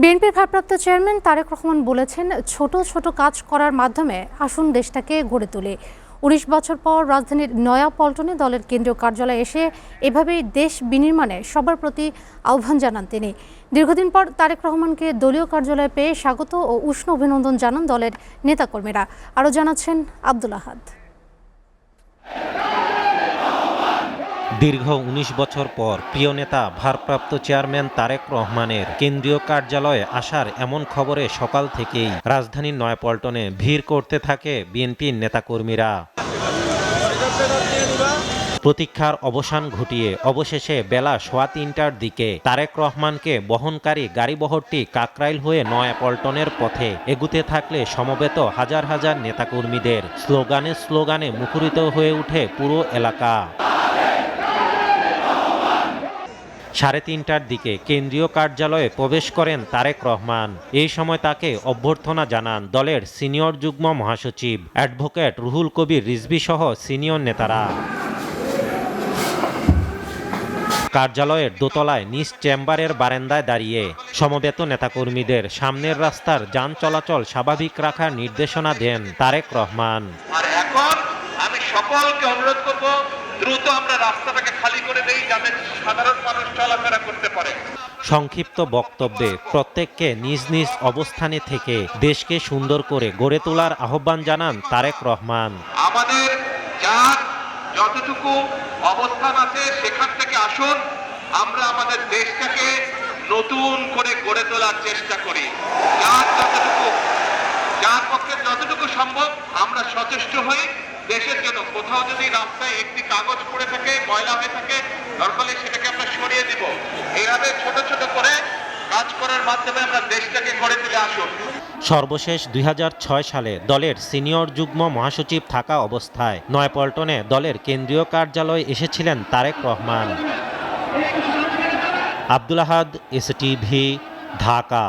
বিএনপির ভারপ্রাপ্ত চেয়ারম্যান তারেক রহমান বলেছেন, ছোট ছোট কাজ করার মাধ্যমে আসুন দেশটাকে গড়ে তুলে। ১৯ বছর পর রাজধানীর নয়াপল্টনে দলের কেন্দ্রীয় কার্যালয়ে এসে এভাবেই দেশ বিনির্মাণে সবার প্রতি আহ্বান জানান তিনি। দীর্ঘদিন পর তারেক রহমানকে দলীয় কার্যালয়ে পেয়ে স্বাগত ও উষ্ণ অভিনন্দন জানান দলের নেতাকর্মীরা। আরও জানাচ্ছেন আব্দুল আহাদ। দীর্ঘ ১৯ বছর পর প্রিয় নেতা ভারপ্রাপ্ত চেয়ারম্যান তারেক রহমানের কেন্দ্রীয় কার্যালয়ে আসার এমন খবরে সকাল থেকেই রাজধানীর নয়াপল্টনে ভিড় করতে থাকে বিএনপির নেতাকর্মীরা। প্রতীক্ষার অবসান ঘটিয়ে অবশেষে বেলা 3:15টার দিকে তারেক রহমানকে বহনকারী গাড়িবহরটি কাকরাইল হয়ে নয়াপল্টনের পথে এগুতে থাকলে সমবেত হাজার হাজার নেতাকর্মীদের স্লোগানে স্লোগানে মুখরিত হয়ে ওঠে পুরো এলাকা। 3:30টার দিকে কেন্দ্রীয় কার্যালয়ে প্রবেশ করেন তারেক রহমান। এই সময় তাকে অভ্যর্থনা জানান দলের সিনিয়র যুগ্ম মহাসচিব অ্যাডভোকেট রুহুল কবির রিজভী সহ সিনিয়র নেতারা। কার্যালয়ের দোতলায় নিজ চেম্বারের বারান্দায় দাঁড়িয়ে সমবেত নেতাকর্মীদের সামনের রাস্তার যান চলাচল স্বাভাবিক রাখার নির্দেশনা দেন তারেক রহমান। আর এখন আমি সকলকে অনুরোধ করব, দ্রুত আমরা রাস্তাটাকে খালি করে দেই যাতে সাধারণ মানুষ চলাফেরা করতে পারে। সংক্ষিপ্ত বক্তব্যে প্রত্যেককে নিজ নিজ অবস্থানে থেকে দেশকে সুন্দর করে গড়ে তোলার আহ্বান জানান তারেক রহমান। আমাদের যার যতটুকু অবস্থান আছে সেখান থেকে আসুন, আমরা আমাদের দেশটাকে নতুন করে গড়ে তোলার চেষ্টা করি। যার পক্ষে যতটুকু সম্ভব আমরা সচেষ্ট হই দেশের জন্য। কোথাও যদি রাস্তায় একটি কাগজ পড়ে থাকে, ময়লা হয়ে থাকে, দরকার সেটাকে আমরা সরিয়ে দিব। এইভাবে ছোট ছোট করে কাজ করার মাধ্যমে আমরা দেশটাকে গড়ে তুলে আসুন। সর্বশেষ ২০০৬ সালে দলের সিনিয়র যুগ্ম মহাসচিব থাকা অবস্থায় নয়াপল্টনে দলের কেন্দ্রীয় কার্যালয়ে এসেছিলেন তারেক রহমান। আব্দুল আহাদ, এসটিভি, ঢাকা।